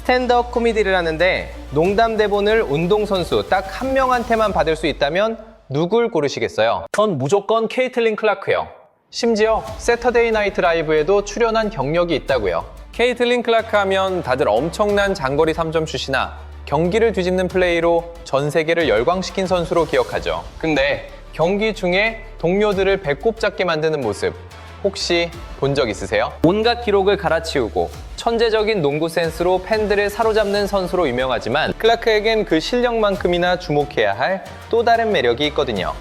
스탠드업 코미디를 하는데 농담 대본을 운동선수 딱 한 명한테만 받을 수 있다면 누굴 고르시겠어요? 전 무조건 케이틀린 클라크요. 심지어 세터데이 나이트 라이브에도 출연한 경력이 있다고요. 케이틀린 클라크 하면 다들 엄청난 장거리 3점 슛이나 경기를 뒤집는 플레이로 전 세계를 열광시킨 선수로 기억하죠. 근데 경기 중에 동료들을 배꼽 잡게 만드는 모습 혹시 본 적 있으세요? 온갖 기록을 갈아치우고 천재적인 농구 센스로 팬들을 사로잡는 선수로 유명하지만 클라크에겐 그 실력만큼이나 주목해야 할 또 다른 매력이 있거든요.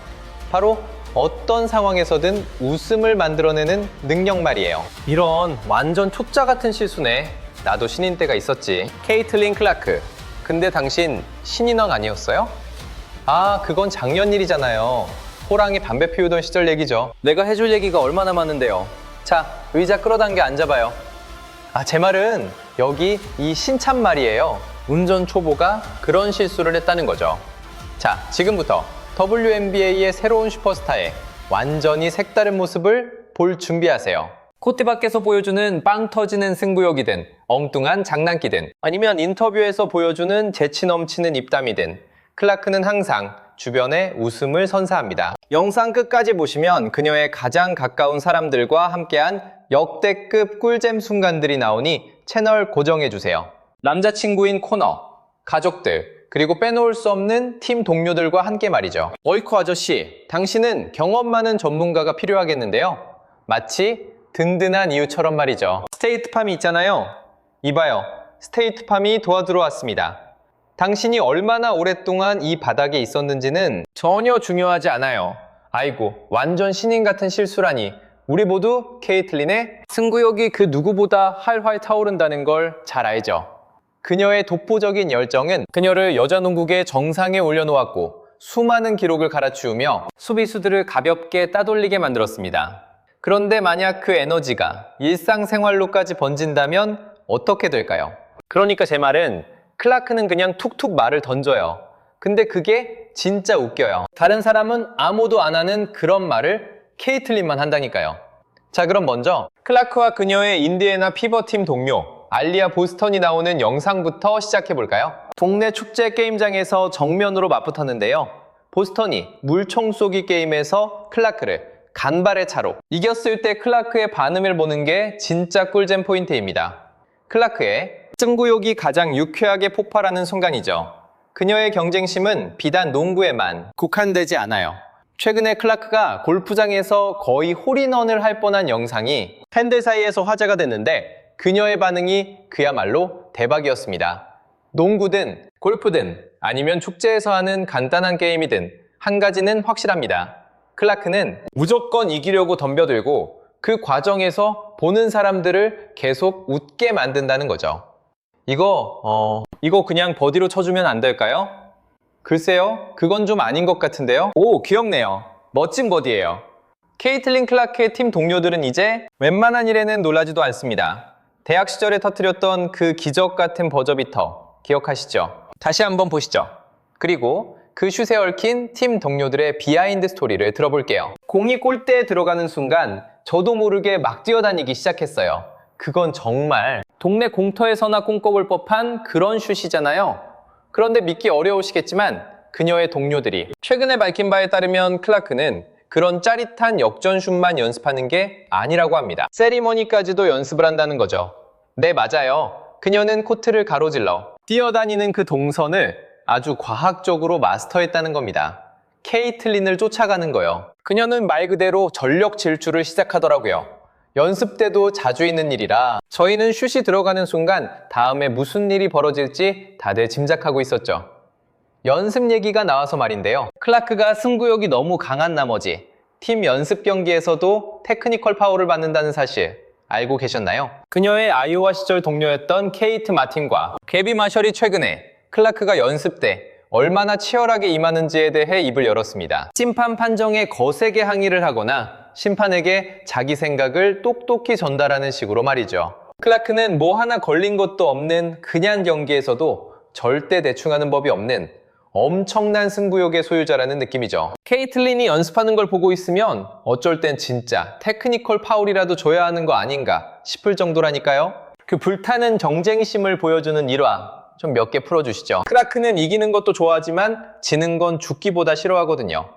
바로 어떤 상황에서든 웃음을 만들어내는 능력 말이에요. 이런 완전 초짜 같은 실수네. 나도 신인 때가 있었지. 케이틀린 클라크. 근데 당신 신인왕 아니었어요? 아, 그건 작년 일이잖아요. 호랑이 담배 피우던 시절 얘기죠. 내가 해줄 얘기가 얼마나 많은데요. 자, 의자 끌어당겨 앉아봐요. 아, 제 말은 여기 이 신참 말이에요. 운전 초보가 그런 실수를 했다는 거죠. 자, 지금부터 WNBA의 새로운 슈퍼스타의 완전히 색다른 모습을 볼 준비하세요. 코트 밖에서 보여주는 빵 터지는 승부욕이든 엉뚱한 장난기든 아니면 인터뷰에서 보여주는 재치 넘치는 입담이든 클라크는 항상 주변에 웃음을 선사합니다. 영상 끝까지 보시면 그녀의 가장 가까운 사람들과 함께한 역대급 꿀잼 순간들이 나오니 채널 고정해주세요. 남자친구인 코너, 가족들, 그리고 빼놓을 수 없는 팀 동료들과 함께 말이죠. 어이쿠 아저씨, 당신은 경험 많은 전문가가 필요하겠는데요. 마치 든든한 이유처럼 말이죠. 스테이트팜이 있잖아요. 이봐요. 스테이트팜이 도와주러 왔습니다. 당신이 얼마나 오랫동안 이 바닥에 있었는지는 전혀 중요하지 않아요. 아이고, 완전 신인 같은 실수라니. 우리 모두 케이틀린의 승부욕이 그 누구보다 활활 타오른다는 걸 잘 알죠. 그녀의 독보적인 열정은 그녀를 여자농구계 정상에 올려놓았고 수많은 기록을 갈아치우며 수비수들을 가볍게 따돌리게 만들었습니다. 그런데 만약 그 에너지가 일상생활로까지 번진다면 어떻게 될까요? 그러니까 제 말은 클라크는 그냥 툭툭 말을 던져요. 근데 그게 진짜 웃겨요. 다른 사람은 아무도 안 하는 그런 말을 케이틀린만 한다니까요. 자, 그럼 먼저 클라크와 그녀의 인디애나 피버팀 동료 알리아 보스턴이 나오는 영상부터 시작해볼까요? 동네 축제 게임장에서 정면으로 맞붙었는데요. 보스턴이 물총 쏘기 게임에서 클라크를 간발의 차로 이겼을 때 클라크의 반응을 보는 게 진짜 꿀잼 포인트입니다. 클라크의 승부욕이 가장 유쾌하게 폭발하는 순간이죠. 그녀의 경쟁심은 비단 농구에만 국한되지 않아요. 최근에 클라크가 골프장에서 거의 홀인원을 할 뻔한 영상이 팬들 사이에서 화제가 됐는데 그녀의 반응이 그야말로 대박이었습니다. 농구든 골프든 아니면 축제에서 하는 간단한 게임이든 한 가지는 확실합니다. 클라크는 무조건 이기려고 덤벼들고 그 과정에서 보는 사람들을 계속 웃게 만든다는 거죠. 이거 그냥 버디로 쳐주면 안 될까요? 글쎄요, 그건 좀 아닌 것 같은데요. 오, 귀엽네요. 멋진 버디예요. 케이틀린 클라크의 팀 동료들은 이제 웬만한 일에는 놀라지도 않습니다. 대학 시절에 터뜨렸던 그 기적 같은 버저비터 기억하시죠? 다시 한번 보시죠. 그리고 그 슛에 얽힌 팀 동료들의 비하인드 스토리를 들어볼게요. 공이 골대에 들어가는 순간 저도 모르게 막 뛰어다니기 시작했어요. 그건 정말 동네 공터에서나 꿈꿔볼 법한 그런 슛이잖아요. 그런데 믿기 어려우시겠지만 그녀의 동료들이 최근에 밝힌 바에 따르면 클라크는 그런 짜릿한 역전슛만 연습하는 게 아니라고 합니다. 세리머니까지도 연습을 한다는 거죠. 네, 맞아요. 그녀는 코트를 가로질러 뛰어다니는 그 동선을 아주 과학적으로 마스터했다는 겁니다. 케이틀린을 쫓아가는 거요. 그녀는 말 그대로 전력 질주를 시작하더라고요. 연습 때도 자주 있는 일이라 저희는 슛이 들어가는 순간 다음에 무슨 일이 벌어질지 다들 짐작하고 있었죠. 연습 얘기가 나와서 말인데요. 클라크가 승부욕이 너무 강한 나머지 팀 연습 경기에서도 테크니컬 파울을 받는다는 사실 알고 계셨나요? 그녀의 아이오와 시절 동료였던 케이트 마틴과 게비 마셜이 최근에 클라크가 연습 때 얼마나 치열하게 임하는지에 대해 입을 열었습니다. 심판 판정에 거세게 항의를 하거나 심판에게 자기 생각을 똑똑히 전달하는 식으로 말이죠. 클라크는 뭐 하나 걸린 것도 없는 그냥 경기에서도 절대 대충하는 법이 없는 엄청난 승부욕의 소유자라는 느낌이죠. 케이틀린이 연습하는 걸 보고 있으면 어쩔 땐 진짜 테크니컬 파울이라도 줘야 하는 거 아닌가 싶을 정도라니까요. 그 불타는 경쟁심을 보여주는 일화 좀 몇 개 풀어주시죠. 클라크는 이기는 것도 좋아하지만 지는 건 죽기보다 싫어하거든요.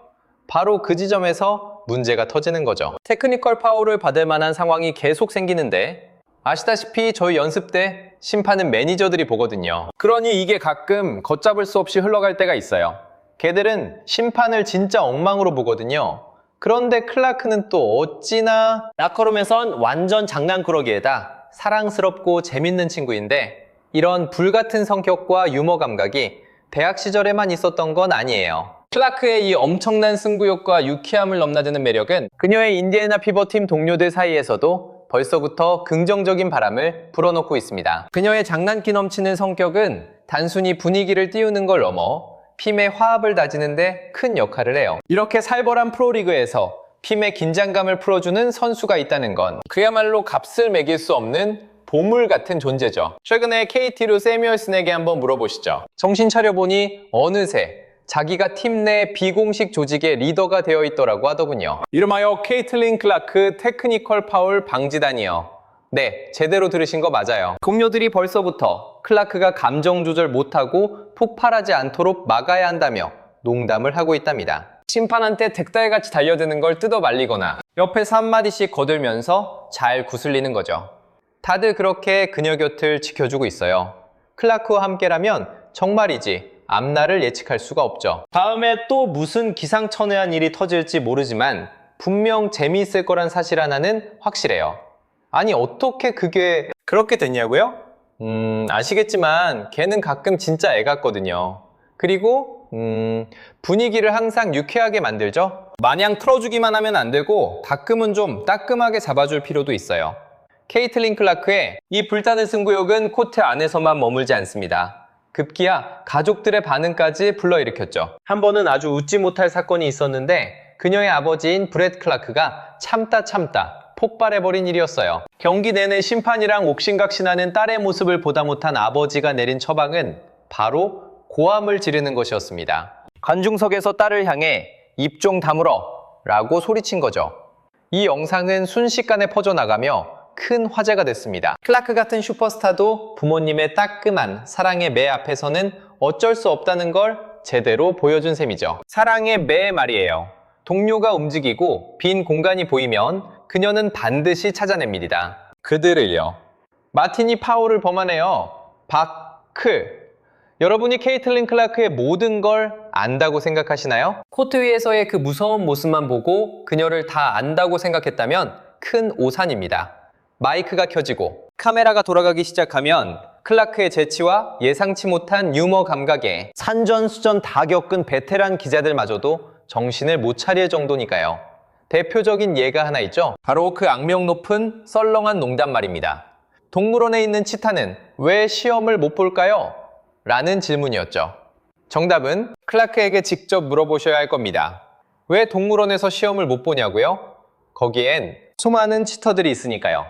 바로 그 지점에서 문제가 터지는 거죠. 테크니컬 파울을 받을 만한 상황이 계속 생기는데 아시다시피 저희 연습 때 심판은 매니저들이 보거든요. 그러니 이게 가끔 걷잡을 수 없이 흘러갈 때가 있어요. 걔들은 심판을 진짜 엉망으로 보거든요. 그런데 클라크는 또 어찌나 라커룸에선 완전 장난꾸러기에다 사랑스럽고 재밌는 친구인데 이런 불같은 성격과 유머 감각이 대학 시절에만 있었던 건 아니에요. 클라크의 이 엄청난 승부욕과 유쾌함을 넘나드는 매력은 그녀의 인디애나 피버팀 동료들 사이에서도 벌써부터 긍정적인 바람을 불어넣고 있습니다. 그녀의 장난기 넘치는 성격은 단순히 분위기를 띄우는 걸 넘어 팀의 화합을 다지는 데 큰 역할을 해요. 이렇게 살벌한 프로리그에서 팀의 긴장감을 풀어주는 선수가 있다는 건 그야말로 값을 매길 수 없는 보물 같은 존재죠. 최근에 KT로 세뮤얼슨에게 한번 물어보시죠. 정신 차려보니 어느새 자기가 팀 내 비공식 조직의 리더가 되어 있더라고 하더군요. 이름하여 케이틀린 클라크 테크니컬 파울 방지단이요. 네, 제대로 들으신 거 맞아요. 동료들이 벌써부터 클라크가 감정 조절 못하고 폭발하지 않도록 막아야 한다며 농담을 하고 있답니다. 심판한테 득달같이 달려드는 걸 뜯어 말리거나 옆에서 한마디씩 거들면서 잘 구슬리는 거죠. 다들 그렇게 그녀 곁을 지켜주고 있어요. 클라크와 함께라면 정말이지 앞날을 예측할 수가 없죠. 다음에 또 무슨 기상천외한 일이 터질지 모르지만 분명 재미있을 거란 사실 하나는 확실해요. 아니 어떻게 그게 그렇게 됐냐고요? 아시겠지만 걔는 가끔 진짜 애 같거든요. 그리고 분위기를 항상 유쾌하게 만들죠. 마냥 틀어주기만 하면 안 되고 가끔은 좀 따끔하게 잡아줄 필요도 있어요. 케이틀린 클라크의 이 불타는 승부욕은 코트 안에서만 머물지 않습니다. 급기야 가족들의 반응까지 불러일으켰죠. 한 번은 아주 웃지 못할 사건이 있었는데 그녀의 아버지인 브렛 클라크가 참다 폭발해버린 일이었어요. 경기 내내 심판이랑 옥신각신하는 딸의 모습을 보다 못한 아버지가 내린 처방은 바로 고함을 지르는 것이었습니다. 관중석에서 딸을 향해 입 좀 다물어 라고 소리친 거죠. 이 영상은 순식간에 퍼져나가며 큰 화제가 됐습니다. 클라크 같은 슈퍼스타도 부모님의 따끔한 사랑의 매 앞에서는 어쩔 수 없다는 걸 제대로 보여준 셈이죠. 사랑의 매 말이에요. 동료가 움직이고 빈 공간이 보이면 그녀는 반드시 찾아냅니다. 그들을요. 마티니 파울을 범하네요. 바클. 여러분이 케이틀린 클라크의 모든 걸 안다고 생각하시나요? 코트 위에서의 그 무서운 모습만 보고 그녀를 다 안다고 생각했다면 큰 오산입니다. 마이크가 켜지고 카메라가 돌아가기 시작하면 클라크의 재치와 예상치 못한 유머 감각에 산전수전 다 겪은 베테랑 기자들마저도 정신을 못 차릴 정도니까요. 대표적인 예가 하나 있죠. 바로 그 악명 높은 썰렁한 농담 말입니다. 동물원에 있는 치타는 왜 시험을 못 볼까요? 라는 질문이었죠. 정답은 클라크에게 직접 물어보셔야 할 겁니다. 왜 동물원에서 시험을 못 보냐고요? 거기엔 수많은 치터들이 있으니까요.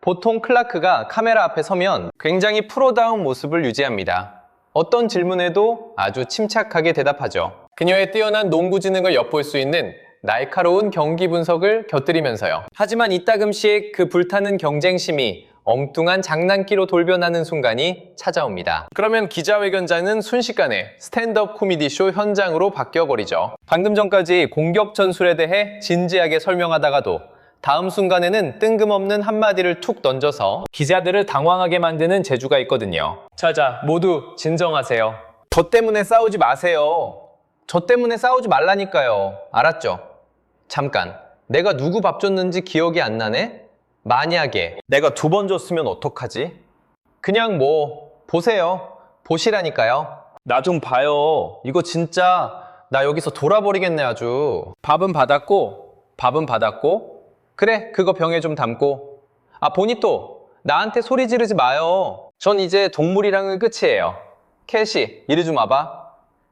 보통 클라크가 카메라 앞에 서면 굉장히 프로다운 모습을 유지합니다. 어떤 질문에도 아주 침착하게 대답하죠. 그녀의 뛰어난 농구 지능을 엿볼 수 있는 날카로운 경기 분석을 곁들이면서요. 하지만 이따금씩 그 불타는 경쟁심이 엉뚱한 장난기로 돌변하는 순간이 찾아옵니다. 그러면 기자회견자는 순식간에 스탠드업 코미디 쇼 현장으로 바뀌어버리죠. 방금 전까지 공격 전술에 대해 진지하게 설명하다가도 다음 순간에는 뜬금없는 한마디를 툭 던져서 기자들을 당황하게 만드는 재주가 있거든요. 자자, 모두 진정하세요. 저 때문에 싸우지 마세요. 저 때문에 싸우지 말라니까요. 알았죠? 잠깐, 내가 누구 밥 줬는지 기억이 안 나네? 만약에 내가 2번 줬으면 어떡하지? 그냥 보세요. 보시라니까요. 나 좀 봐요. 이거 진짜 나 여기서 돌아버리겠네 아주. 밥은 받았고 그래, 그거 병에 좀 담고. 보니 또 나한테 소리 지르지 마요. 전 이제 동물이랑은 끝이에요. 캐시, 이리 좀 와봐.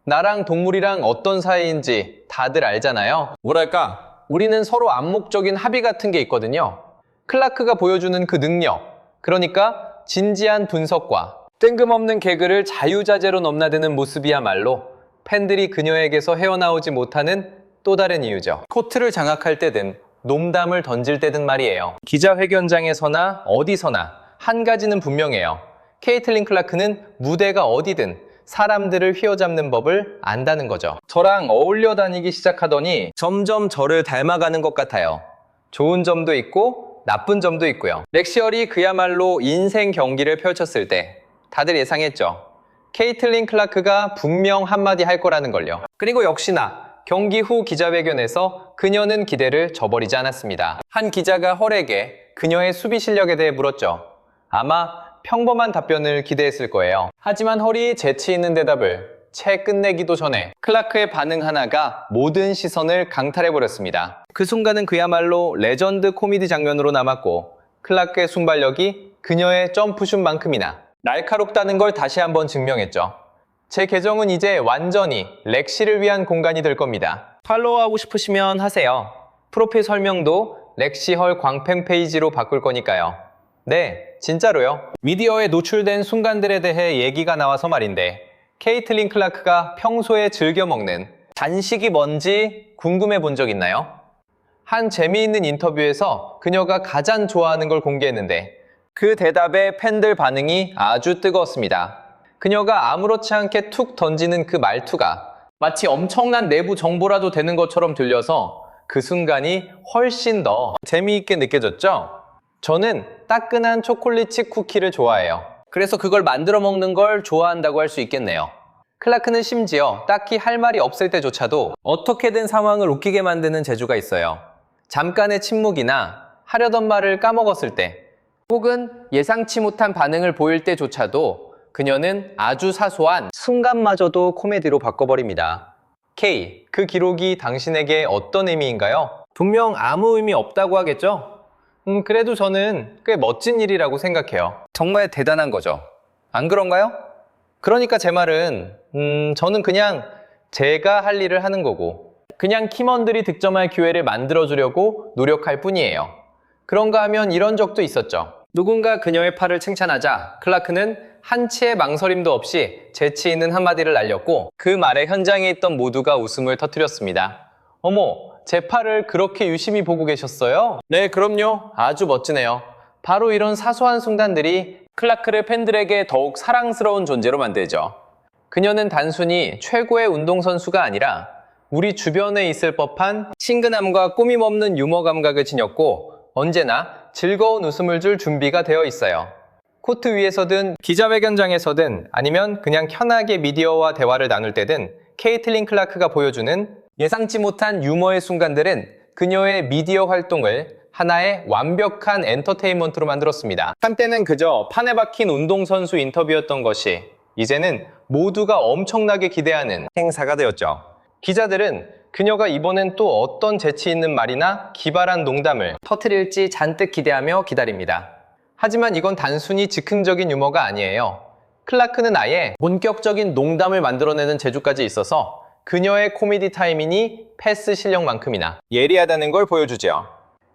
나랑 동물이랑 어떤 사이인지 다들 알잖아요. 뭐랄까, 우리는 서로 암묵적인 합의 같은 게 있거든요. 클라크가 보여주는 그 능력, 그러니까 진지한 분석과 뜬금없는 개그를 자유자재로 넘나드는 모습이야말로 팬들이 그녀에게서 헤어나오지 못하는 또 다른 이유죠. 코트를 장악할 때든 농담을 던질 때든 말이에요. 기자회견장에서나 어디서나 한 가지는 분명해요. 케이틀린 클라크는 무대가 어디든 사람들을 휘어잡는 법을 안다는 거죠. 저랑 어울려 다니기 시작하더니 점점 저를 닮아가는 것 같아요. 좋은 점도 있고 나쁜 점도 있고요. 렉시얼이 그야말로 인생 경기를 펼쳤을 때 다들 예상했죠. 케이틀린 클라크가 분명 한마디 할 거라는 걸요. 그리고 역시나 경기 후 기자회견에서 그녀는 기대를 저버리지 않았습니다. 한 기자가 헐에게 그녀의 수비 실력에 대해 물었죠. 아마 평범한 답변을 기대했을 거예요. 하지만 헐이 재치 있는 대답을 채 끝내기도 전에 클라크의 반응 하나가 모든 시선을 강탈해버렸습니다. 그 순간은 그야말로 레전드 코미디 장면으로 남았고 클라크의 순발력이 그녀의 점프슛만큼이나 날카롭다는 걸 다시 한번 증명했죠. 제 계정은 이제 완전히 렉시를 위한 공간이 될 겁니다. 팔로우하고 싶으시면 하세요. 프로필 설명도 렉시헐 광팬 페이지로 바꿀 거니까요. 네, 진짜로요. 미디어에 노출된 순간들에 대해 얘기가 나와서 말인데 케이틀린 클라크가 평소에 즐겨 먹는 간식이 뭔지 궁금해 본 적 있나요? 한 재미있는 인터뷰에서 그녀가 가장 좋아하는 걸 공개했는데 그 대답에 팬들 반응이 아주 뜨거웠습니다. 그녀가 아무렇지 않게 툭 던지는 그 말투가 마치 엄청난 내부 정보라도 되는 것처럼 들려서 그 순간이 훨씬 더 재미있게 느껴졌죠? 저는 따끈한 초콜릿 칩 쿠키를 좋아해요. 그래서 그걸 만들어 먹는 걸 좋아한다고 할 수 있겠네요. 클라크는 심지어 딱히 할 말이 없을 때조차도 어떻게든 상황을 웃기게 만드는 재주가 있어요. 잠깐의 침묵이나 하려던 말을 까먹었을 때 혹은 예상치 못한 반응을 보일 때조차도 그녀는 아주 사소한 순간마저도 코미디로 바꿔버립니다. K, 그 기록이 당신에게 어떤 의미인가요? 분명 아무 의미 없다고 하겠죠? 그래도 저는 꽤 멋진 일이라고 생각해요. 정말 대단한 거죠. 안 그런가요? 그러니까 제 말은 저는 그냥 제가 할 일을 하는 거고 그냥 팀원들이 득점할 기회를 만들어주려고 노력할 뿐이에요. 그런가 하면 이런 적도 있었죠. 누군가 그녀의 팔을 칭찬하자 클라크는 한치의 망설임도 없이 재치 있는 한마디를 날렸고 그 말에 현장에 있던 모두가 웃음을 터뜨렸습니다. 어머, 제 팔을 그렇게 유심히 보고 계셨어요? 네, 그럼요. 아주 멋지네요. 바로 이런 사소한 순간들이 클라크를 팬들에게 더욱 사랑스러운 존재로 만들죠. 그녀는 단순히 최고의 운동선수가 아니라 우리 주변에 있을 법한 친근함과 꾸밈없는 유머 감각을 지녔고 언제나 즐거운 웃음을 줄 준비가 되어 있어요. 코트 위에서든 기자회견장에서든 아니면 그냥 편하게 미디어와 대화를 나눌 때든 케이틀린 클라크가 보여주는 예상치 못한 유머의 순간들은 그녀의 미디어 활동을 하나의 완벽한 엔터테인먼트로 만들었습니다. 한때는 그저 판에 박힌 운동선수 인터뷰였던 것이 이제는 모두가 엄청나게 기대하는 행사가 되었죠. 기자들은 그녀가 이번엔 또 어떤 재치 있는 말이나 기발한 농담을 터뜨릴지 잔뜩 기대하며 기다립니다. 하지만 이건 단순히 즉흥적인 유머가 아니에요. 클라크는 아예 본격적인 농담을 만들어내는 재주까지 있어서 그녀의 코미디 타이밍이 패스 실력만큼이나 예리하다는 걸 보여주죠.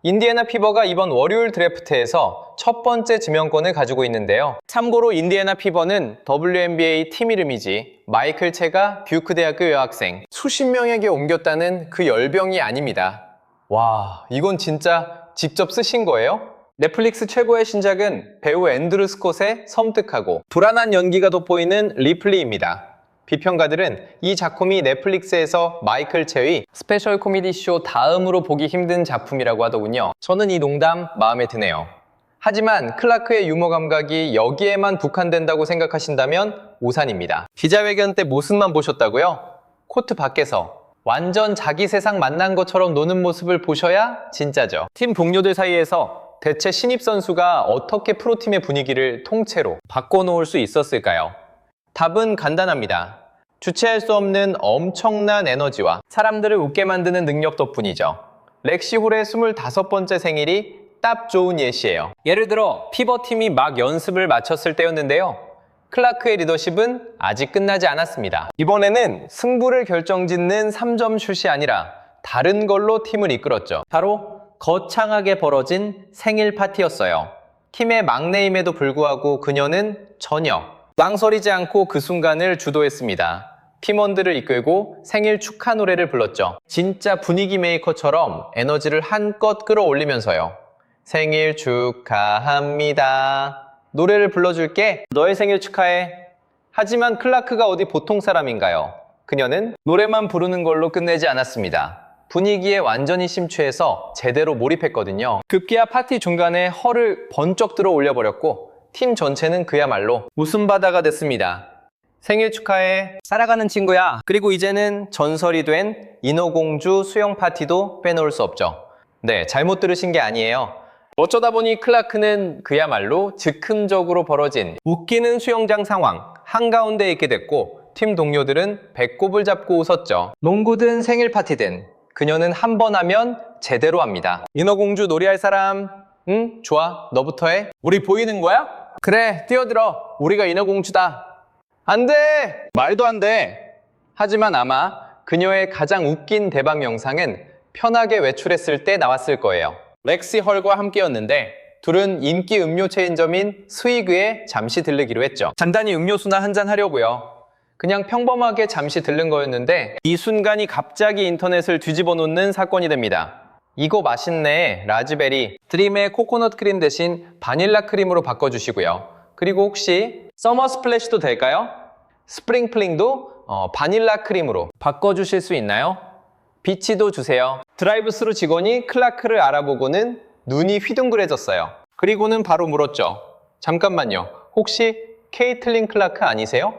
인디애나 피버가 이번 월요일 드래프트에서 첫 번째 지명권을 가지고 있는데요. 참고로 인디애나 피버는 WNBA 팀 이름이지 마이클 채가 듀크 대학교 여학생 수십 명에게 옮겼다는 그 열병이 아닙니다. 와, 이건 진짜 직접 쓰신 거예요? 넷플릭스 최고의 신작은 배우 앤드루 스콧의 섬뜩하고 불안한 연기가 돋보이는 리플리입니다. 비평가들은 이 작품이 넷플릭스에서 마이클 채의 스페셜 코미디 쇼 다음으로 보기 힘든 작품이라고 하더군요. 저는 이 농담 마음에 드네요. 하지만 클라크의 유머 감각이 여기에만 국한된다고 생각하신다면 오산입니다. 기자회견 때 모습만 보셨다고요? 코트 밖에서 완전 자기 세상 만난 것처럼 노는 모습을 보셔야 진짜죠. 팀 동료들 사이에서 대체 신입 선수가 어떻게 프로팀의 분위기를 통째로 바꿔놓을 수 있었을까요? 답은 간단합니다. 주체할 수 없는 엄청난 에너지와 사람들을 웃게 만드는 능력 덕분이죠. 렉시 홀의 25번째 생일이 딱 좋은 예시예요. 예를 들어 피버팀이 막 연습을 마쳤을 때였는데요. 클라크의 리더십은 아직 끝나지 않았습니다. 이번에는 승부를 결정짓는 3점 슛이 아니라 다른 걸로 팀을 이끌었죠. 바로 거창하게 벌어진 생일 파티였어요. 팀의 막내임에도 불구하고 그녀는 전혀 망설이지 않고 그 순간을 주도했습니다. 팀원들을 이끌고 생일 축하 노래를 불렀죠. 진짜 분위기 메이커처럼 에너지를 한껏 끌어올리면서요. 생일 축하합니다. 노래를 불러줄게. 너의 생일 축하해. 하지만 클라크가 어디 보통 사람인가요? 그녀는 노래만 부르는 걸로 끝내지 않았습니다. 분위기에 완전히 심취해서 제대로 몰입했거든요. 급기야 파티 중간에 헐을 번쩍 들어 올려버렸고 팀 전체는 그야말로 웃음바다가 됐습니다. 생일 축하해. 살아가는 친구야. 그리고 이제는 전설이 된 인어공주 수영 파티도 빼놓을 수 없죠. 네, 잘못 들으신 게 아니에요. 어쩌다 보니 클라크는 그야말로 즉흥적으로 벌어진 웃기는 수영장 상황 한가운데 있게 됐고 팀 동료들은 배꼽을 잡고 웃었죠. 농구든 생일 파티든 그녀는 한 번 하면 제대로 합니다. 인어공주 놀이할 사람? 응? 좋아. 너부터 해. 우리 보이는 거야? 그래, 뛰어들어. 우리가 인어공주다. 안 돼! 말도 안 돼. 하지만 아마 그녀의 가장 웃긴 대박 영상은 편하게 외출했을 때 나왔을 거예요. 렉시 헐과 함께였는데 둘은 인기 음료 체인점인 스위그에 잠시 들르기로 했죠. 간단히 음료수나 한잔 하려고요. 그냥 평범하게 잠시 들른 거였는데 이 순간이 갑자기 인터넷을 뒤집어 놓는 사건이 됩니다. 이거 맛있네. 라즈베리. 드림의 코코넛 크림 대신 바닐라 크림으로 바꿔주시고요. 그리고 혹시 서머 스플래시도 될까요? 스프링플링도 바닐라 크림으로 바꿔주실 수 있나요? 비치도 주세요. 드라이브 스루 직원이 클라크를 알아보고는 눈이 휘둥그레졌어요. 그리고는 바로 물었죠. 잠깐만요. 혹시 케이틀린 클라크 아니세요?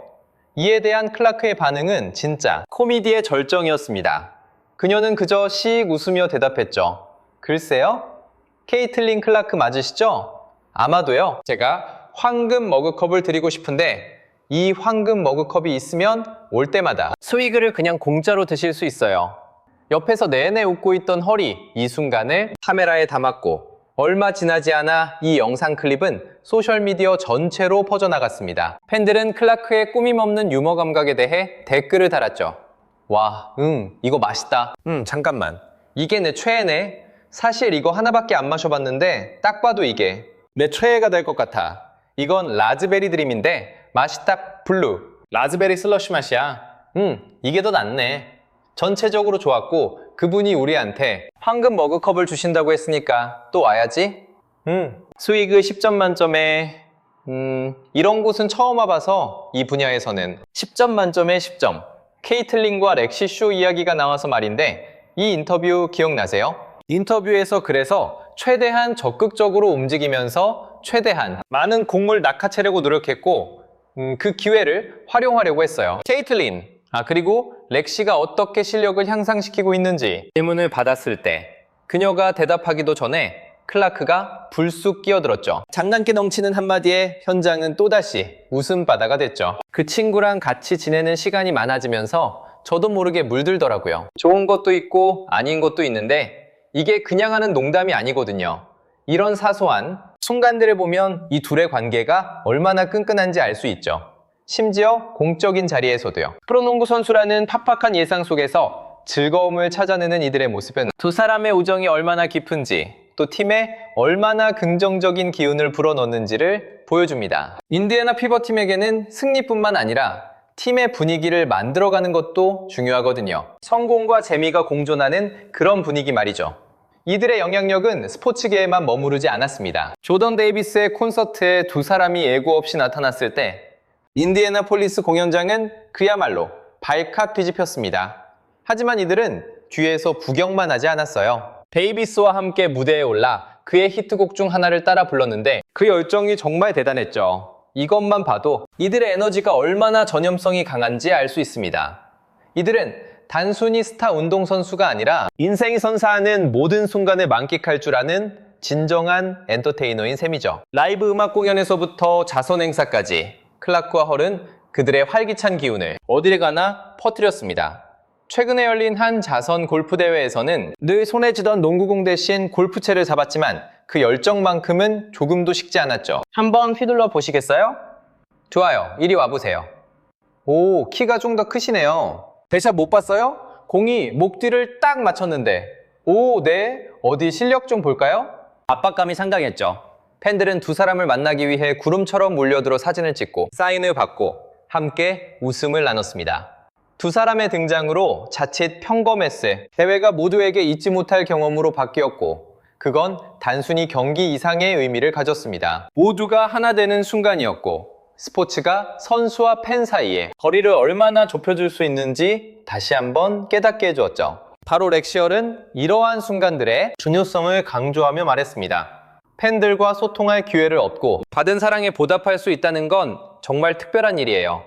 이에 대한 클라크의 반응은 진짜 코미디의 절정이었습니다. 그녀는 그저 씩 웃으며 대답했죠. 글쎄요? 케이틀린 클라크 맞으시죠? 아마도요. 제가 황금 머그컵을 드리고 싶은데 이 황금 머그컵이 있으면 올 때마다 스위그를 그냥 공짜로 드실 수 있어요. 옆에서 내내 웃고 있던 헐이 이 순간을 카메라에 담았고 얼마 지나지 않아 이 영상 클립은 소셜미디어 전체로 퍼져나갔습니다. 팬들은 클라크의 꾸밈없는 유머 감각에 대해 댓글을 달았죠. 와, 이거 맛있다. 잠깐만. 이게 내 최애네. 사실 이거 하나밖에 안 마셔봤는데 딱 봐도 이게 내 최애가 될 것 같아. 이건 라즈베리 드림인데 맛이 딱 블루. 라즈베리 슬러시 맛이야. 이게 더 낫네. 전체적으로 좋았고 그분이 우리한테 황금 머그컵을 주신다고 했으니까 또 와야지. 스위그 10점 만점에 이런 곳은 처음 와봐서 이 분야에서는 10점 만점에 10점. 케이틀린과 렉시 쇼 이야기가 나와서 말인데 이 인터뷰 기억나세요? 인터뷰에서 그래서 최대한 적극적으로 움직이면서 최대한 많은 공을 낚아채려고 노력했고 그 기회를 활용하려고 했어요. 케이틀린, 그리고 렉시가 어떻게 실력을 향상시키고 있는지 질문을 받았을 때 그녀가 대답하기도 전에 클라크가 불쑥 끼어들었죠. 장난기 넘치는 한마디에 현장은 또다시 웃음바다가 됐죠. 그 친구랑 같이 지내는 시간이 많아지면서 저도 모르게 물들더라고요. 좋은 것도 있고 아닌 것도 있는데 이게 그냥 하는 농담이 아니거든요. 이런 사소한 순간들을 보면 이 둘의 관계가 얼마나 끈끈한지 알 수 있죠. 심지어 공적인 자리에서도요. 프로농구 선수라는 팍팍한 일상 속에서 즐거움을 찾아내는 이들의 모습은 두 사람의 우정이 얼마나 깊은지 또 팀에 얼마나 긍정적인 기운을 불어넣는지를 보여줍니다. 인디애나 피버팀에게는 승리뿐만 아니라 팀의 분위기를 만들어가는 것도 중요하거든요. 성공과 재미가 공존하는 그런 분위기 말이죠. 이들의 영향력은 스포츠계에만 머무르지 않았습니다. 조던 데이비스의 콘서트에 두 사람이 예고 없이 나타났을 때 인디애나폴리스 공연장은 그야말로 발칵 뒤집혔습니다. 하지만 이들은 뒤에서 구경만 하지 않았어요. 데이비스와 함께 무대에 올라 그의 히트곡 중 하나를 따라 불렀는데 그 열정이 정말 대단했죠. 이것만 봐도 이들의 에너지가 얼마나 전염성이 강한지 알 수 있습니다. 이들은 단순히 스타 운동선수가 아니라 인생이 선사하는 모든 순간을 만끽할 줄 아는 진정한 엔터테이너인 셈이죠. 라이브 음악 공연에서부터 자선 행사까지 클라크와 헐은 그들의 활기찬 기운을 어디를 가나 퍼뜨렸습니다. 최근에 열린 한 자선 골프 대회에서는 늘 손에 쥐던 농구공 대신 골프채를 잡았지만 그 열정만큼은 조금도 식지 않았죠. 한번 휘둘러 보시겠어요? 좋아요. 이리 와보세요. 오, 키가 좀 더 크시네요. 대샷 못 봤어요? 공이 목 뒤를 딱 맞췄는데. 오, 네. 어디 실력 좀 볼까요? 압박감이 상당했죠. 팬들은 두 사람을 만나기 위해 구름처럼 몰려들어 사진을 찍고 사인을 받고 함께 웃음을 나눴습니다. 두 사람의 등장으로 자칫 평범했을 대회가 모두에게 잊지 못할 경험으로 바뀌었고 그건 단순히 경기 이상의 의미를 가졌습니다. 모두가 하나 되는 순간이었고, 스포츠가 선수와 팬 사이에 거리를 얼마나 좁혀줄 수 있는지 다시 한번 깨닫게 해주었죠. 바로 렉시얼은 이러한 순간들의 중요성을 강조하며 말했습니다. 팬들과 소통할 기회를 얻고 받은 사랑에 보답할 수 있다는 건 정말 특별한 일이에요.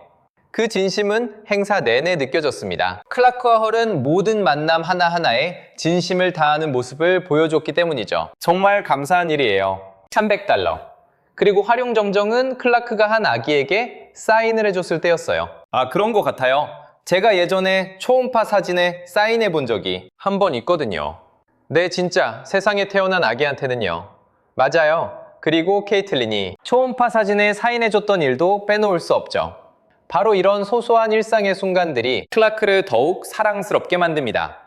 그 진심은 행사 내내 느껴졌습니다. 클라크와 헐은 모든 만남 하나하나에 진심을 다하는 모습을 보여줬기 때문이죠. 정말 감사한 일이에요. $300. 그리고 활용정정은 클라크가 한 아기에게 사인을 해줬을 때였어요. 아, 그런 것 같아요. 제가 예전에 초음파 사진에 사인해 본 적이 한 번 있거든요. 네, 진짜 세상에 태어난 아기한테는요. 맞아요. 그리고 케이틀린이 초음파 사진에 사인해줬던 일도 빼놓을 수 없죠. 바로 이런 소소한 일상의 순간들이 클라크를 더욱 사랑스럽게 만듭니다.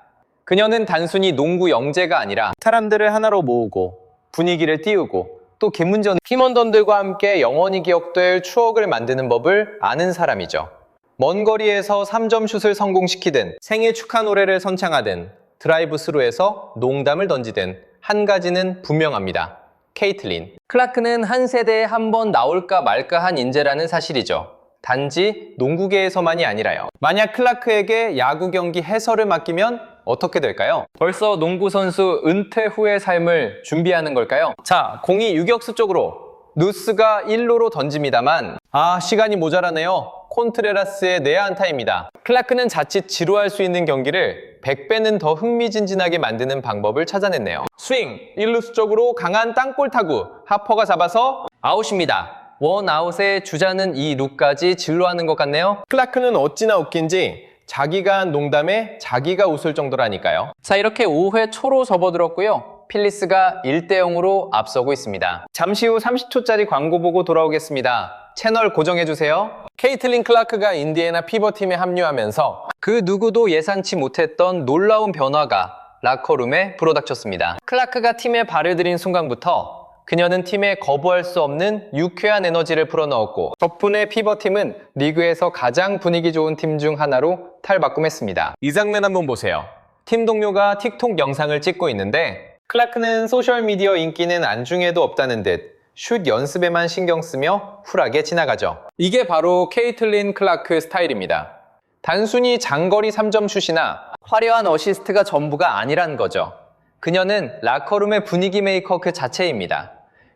그녀는 단순히 농구 영재가 아니라 사람들을 하나로 모으고 분위기를 띄우고 또 개문전 팀원들과 함께 영원히 기억될 추억을 만드는 법을 아는 사람이죠. 먼 거리에서 3점 슛을 성공시키든 생일 축하 노래를 선창하든 드라이브 스루에서 농담을 던지든 한 가지는 분명합니다. 케이틀린. 클라크는 한 세대에 한 번 나올까 말까 한 인재라는 사실이죠. 단지 농구계에서만이 아니라요. 만약 클라크에게 야구 경기 해설을 맡기면 어떻게 될까요? 벌써 농구 선수 은퇴 후의 삶을 준비하는 걸까요? 자, 공이 유격수 쪽으로. 누스가 1루로 던집니다만 시간이 모자라네요. 콘트레라스의 내야 안타입니다. 클라크는 자칫 지루할 수 있는 경기를 100배는 더 흥미진진하게 만드는 방법을 찾아냈네요. 스윙! 1루수 쪽으로 강한 땅볼 타구. 하퍼가 잡아서 아웃입니다. 원아웃의 주자는 이 룩까지 진로하는 것 같네요. 클라크는 어찌나 웃긴지 자기가 한 농담에 자기가 웃을 정도라니까요. 자, 이렇게 5회 초로 접어들었고요. 필리스가 1대0으로 앞서고 있습니다. 잠시 후 30초짜리 광고 보고 돌아오겠습니다. 채널 고정해주세요. 케이틀린 클라크가 인디애나 피버팀에 합류하면서 그 누구도 예상치 못했던 놀라운 변화가 라커룸에 불어닥쳤습니다. 클라크가 팀에 발을 들인 순간부터 그녀는 팀에 거부할 수 없는 유쾌한 에너지를 불어넣었고 덕분에 피버팀은 리그에서 가장 분위기 좋은 팀 중 하나로 탈바꿈했습니다. 이 장면 한번 보세요. 팀 동료가 틱톡 영상을 찍고 있는데 클라크는 소셜미디어 인기는 안중에도 없다는 듯 슛 연습에만 신경 쓰며 쿨하게 지나가죠. 이게 바로 케이틀린 클라크 스타일입니다. 단순히 장거리 3점 슛이나 화려한 어시스트가 전부가 아니란 거죠. 그녀는 라커룸의 분위기 메이커 그 자체입니다.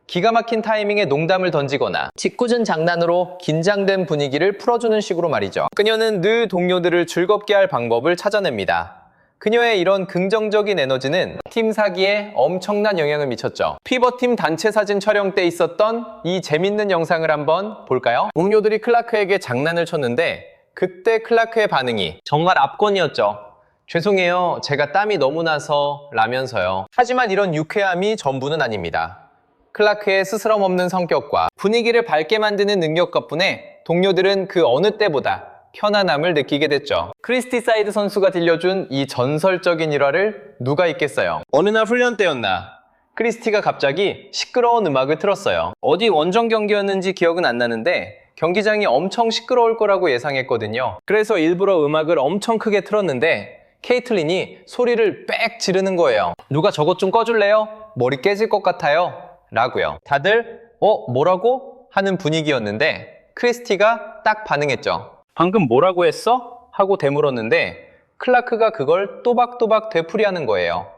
기가 막힌 타이밍에 농담을 던지거나 짓궂은 장난으로 긴장된 분위기를 풀어주는 식으로 말이죠. 그녀는 늘 동료들을 즐겁게 할 방법을 찾아냅니다. 그녀의 이런 긍정적인 에너지는 팀 사기에 엄청난 영향을 미쳤죠. 피버팀 단체 사진 촬영 때 있었던 이 재밌는 영상을 한번 볼까요? 동료들이 클라크에게 장난을 쳤는데 그때 클라크의 반응이 정말 압권이었죠. 죄송해요. 제가 땀이 너무 나서 라면서요. 하지만 이런 유쾌함이 전부는 아닙니다. 클라크의 스스럼 없는 성격과 분위기를 밝게 만드는 능력 덕분에 동료들은 그 어느 때보다 편안함을 느끼게 됐죠. 크리스티 사이드 선수가 들려준 이 전설적인 일화를 누가 있겠어요? 어느 날 훈련 때였나? 크리스티가 갑자기 시끄러운 음악을 틀었어요. 어디 원정 경기였는지 기억은 안 나는데 경기장이 엄청 시끄러울 거라고 예상했거든요. 그래서 일부러 음악을 엄청 크게 틀었는데 케이틀린이 소리를 빽 지르는 거예요. 누가 저것 좀 꺼줄래요? 머리 깨질 것 같아요. 라고요. 다들 뭐라고? 하는 분위기였는데 크리스티가 딱 반응했죠. 방금 뭐라고 했어? 하고 되물었는데 클라크가 그걸 또박또박 되풀이하는 거예요.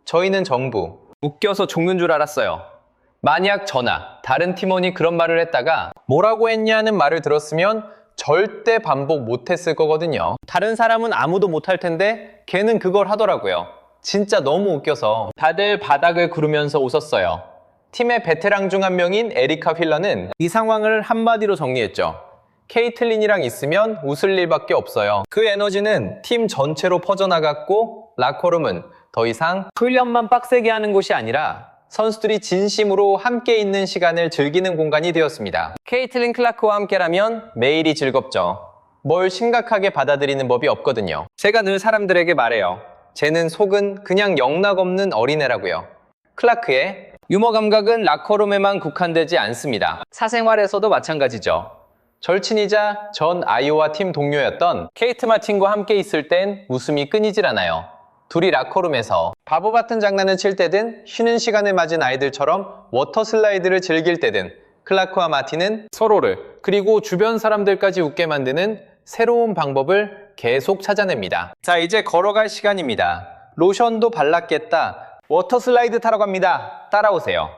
저희는 전부 웃겨서 죽는 줄 알았어요. 만약 저나 다른 팀원이 그런 말을 했다가 뭐라고 했냐는 말을 들었으면 절대 반복 못했을 거거든요. 다른 사람은 아무도 못할 텐데 걔는 그걸 하더라고요. 진짜 너무 웃겨서 다들 바닥을 구르면서 웃었어요. 팀의 베테랑 중 한 명인 에리카 휠러는 이 상황을 한마디로 정리했죠. 케이틀린이랑 있으면 웃을 일밖에 없어요. 그 에너지는 팀 전체로 퍼져나갔고 라커룸은 더 이상 훈련만 빡세게 하는 곳이 아니라 선수들이 진심으로 함께 있는 시간을 즐기는 공간이 되었습니다. 케이틀린 클라크와 함께라면 매일이 즐겁죠. 뭘 심각하게 받아들이는 법이 없거든요. 제가 늘 사람들에게 말해요. 쟤는 속은 그냥 영락없는 어린애라고요. 클라크의 유머 감각은 라커룸에만 국한되지 않습니다. 사생활에서도 마찬가지죠. 절친이자 전 아이오와 팀 동료였던 케이트 마틴과 함께 있을 땐 웃음이 끊이질 않아요. 둘이 라커룸에서 바보 같은 장난을 칠 때든 쉬는 시간을 맞은 아이들처럼 워터 슬라이드를 즐길 때든 클라크와 마틴은 서로를 그리고 주변 사람들까지 웃게 만드는 새로운 방법을 계속 찾아냅니다. 자, 이제 걸어갈 시간입니다. 로션도 발랐겠다. 워터 슬라이드 타러 갑니다. 따라오세요.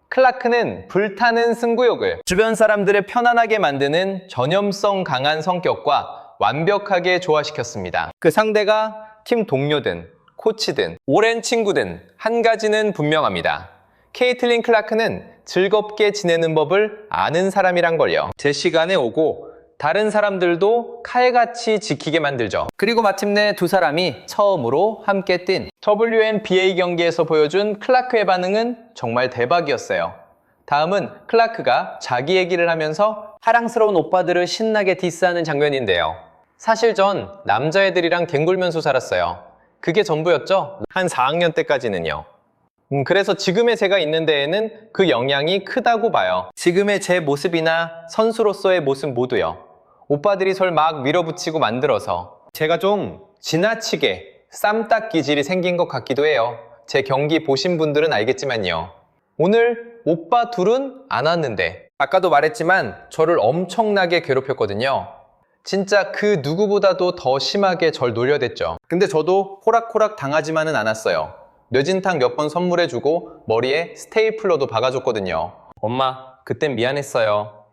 클라크는 불타는 승부욕을 주변 사람들을 편안하게 만드는 전염성 강한 성격과 완벽하게 조화시켰습니다. 그 상대가 팀 동료든 코치든 오랜 친구든 한 가지는 분명합니다. 케이틀린 클라크는 즐겁게 지내는 법을 아는 사람이란 걸요. 제 시간에 오고 다른 사람들도 칼같이 지키게 만들죠. 그리고 마침내 두 사람이 처음으로 함께 뛴 WNBA 경기에서 보여준 클라크의 반응은 정말 대박이었어요. 다음은 클라크가 자기 얘기를 하면서 사랑스러운 오빠들을 신나게 디스하는 장면인데요. 사실 전 남자애들이랑 뒹굴면서 살았어요. 그게 전부였죠. 한 4학년 때까지는요. 그래서 지금의 제가 있는 데에는 그 영향이 크다고 봐요. 지금의 제 모습이나 선수로서의 모습 모두요. 오빠들이 절 막 밀어붙이고 만들어서 제가 좀 지나치게 쌈딱 기질이 생긴 것 같기도 해요. 제 경기 보신 분들은 알겠지만요. 오늘 오빠 둘은 안 왔는데 아까도 말했지만 저를 엄청나게 괴롭혔거든요. 진짜 그 누구보다도 더 심하게 절 놀려댔죠. 근데 저도 호락호락 당하지만은 않았어요. 뇌진탕 몇 번 선물해주고 머리에 스테이플러도 박아줬거든요. 엄마, 그땐 미안했어요.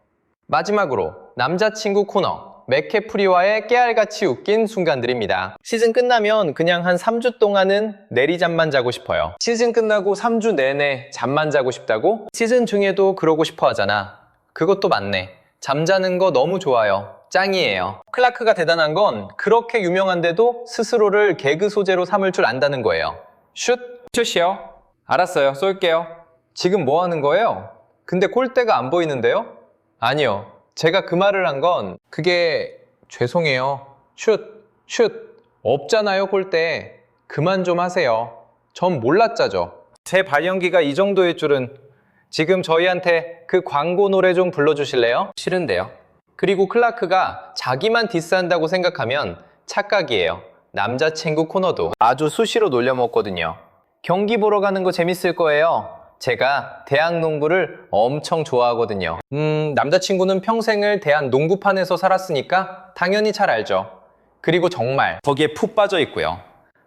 마지막으로 남자친구 코너, 맥캐프리와의 깨알같이 웃긴 순간들입니다. 시즌 끝나면 그냥 한 3주 동안은 내리잠만 자고 싶어요. 시즌 끝나고 3주 내내 잠만 자고 싶다고? 시즌 중에도 그러고 싶어 하잖아. 그것도 맞네. 잠자는 거 너무 좋아요. 짱이에요. 클라크가 대단한 건 그렇게 유명한데도 스스로를 개그 소재로 삼을 줄 안다는 거예요. 슛! 슛이요? 알았어요. 쏠게요. 지금 뭐 하는 거예요? 근데 골대가 안 보이는데요? 아니요. 제가 그 말을 한 건 그게 죄송해요. 슛! 슛! 없잖아요, 골대. 그만 좀 하세요. 전 몰랐자죠. 제 발연기가 이 정도일 줄은. 지금 저희한테 그 광고 노래 좀 불러주실래요? 싫은데요. 그리고 클라크가 자기만 디스한다고 생각하면 착각이에요. 남자친구 코너도 아주 수시로 놀려먹거든요. 경기 보러 가는 거 재밌을 거예요. 제가 대학 농구를 엄청 좋아하거든요. 남자친구는 평생을 대학 농구판에서 살았으니까 당연히 잘 알죠. 그리고 정말 거기에 푹 빠져 있고요.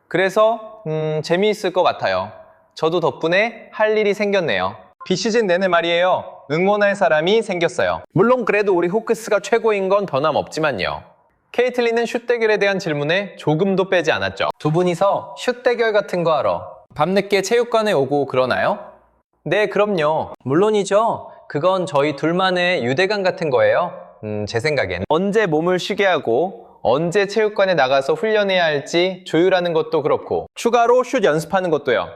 그래서 재미있을 것 같아요. 저도 덕분에 할 일이 생겼네요. 비시즌 내내 말이에요. 응원할 사람이 생겼어요. 물론 그래도 우리 호크스가 최고인 건 변함없지만요. 케이틀린은 슛 대결에 대한 질문에 조금도 빼지 않았죠. 두 분이서 슛 대결 같은 거 하러 밤늦게 체육관에 오고 그러나요? 네, 그럼요. 물론이죠. 그건 저희 둘만의 유대감 같은 거예요. 제 생각엔. 언제 몸을 쉬게 하고 언제 체육관에 나가서 훈련해야 할지 조율하는 것도 그렇고 추가로 슛 연습하는 것도요.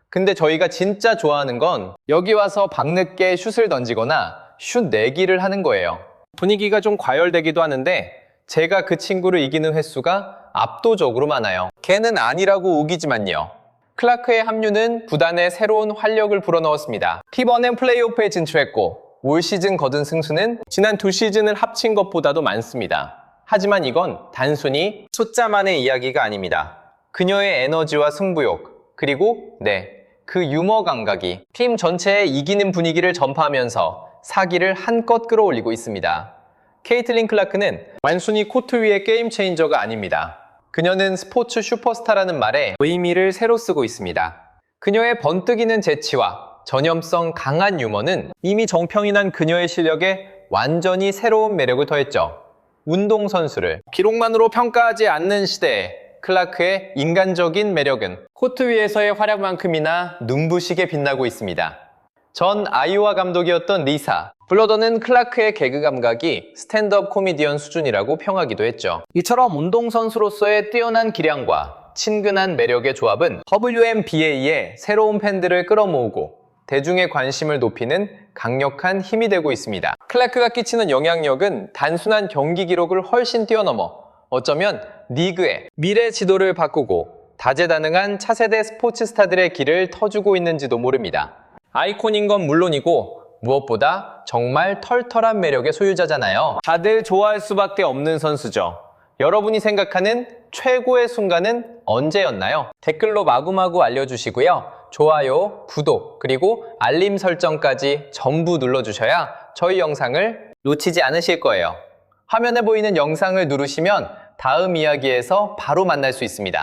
근데 저희가 진짜 좋아하는 건 여기 와서 밤늦게 슛을 던지거나 슛 내기를 하는 거예요. 분위기가 좀 과열되기도 하는데 제가 그 친구를 이기는 횟수가 압도적으로 많아요. 걔는 아니라고 우기지만요. 클라크의 합류는 구단에 새로운 활력을 불어넣었습니다. T1은 플레이오프에 진출했고 올 시즌 거둔 승수는 지난 두 시즌을 합친 것보다도 많습니다. 하지만 이건 단순히 숫자만의 이야기가 아닙니다. 그녀의 에너지와 승부욕, 그리고 그 유머 감각이 팀 전체에 이기는 분위기를 전파하면서 사기를 한껏 끌어올리고 있습니다. 케이틀린 클라크는 단순히 코트 위의 게임 체인저가 아닙니다. 그녀는 스포츠 슈퍼스타라는 말에 의미를 새로 쓰고 있습니다. 그녀의 번뜩이는 재치와 전염성 강한 유머는 이미 정평이 난 그녀의 실력에 완전히 새로운 매력을 더했죠. 운동선수를 기록만으로 평가하지 않는 시대에 클라크의 인간적인 매력은 코트 위에서의 활약만큼이나 눈부시게 빛나고 있습니다. 전 아이오와 감독이었던 리사 블러더는 클라크의 개그 감각이 스탠드업 코미디언 수준이라고 평하기도 했죠. 이처럼 운동선수로서의 뛰어난 기량과 친근한 매력의 조합은 WNBA의 새로운 팬들을 끌어모으고 대중의 관심을 높이는 강력한 힘이 되고 있습니다. 클라크가 끼치는 영향력은 단순한 경기 기록을 훨씬 뛰어넘어 어쩌면 리그의 미래 지도를 바꾸고 다재다능한 차세대 스포츠 스타들의 길을 터주고 있는지도 모릅니다. 아이콘인 건 물론이고 무엇보다 정말 털털한 매력의 소유자잖아요. 다들 좋아할 수밖에 없는 선수죠. 여러분이 생각하는 최고의 순간은 언제였나요? 댓글로 마구마구 알려주시고요. 좋아요, 구독, 그리고 알림 설정까지 전부 눌러주셔야 저희 영상을 놓치지 않으실 거예요. 화면에 보이는 영상을 누르시면 다음 이야기에서 바로 만날 수 있습니다.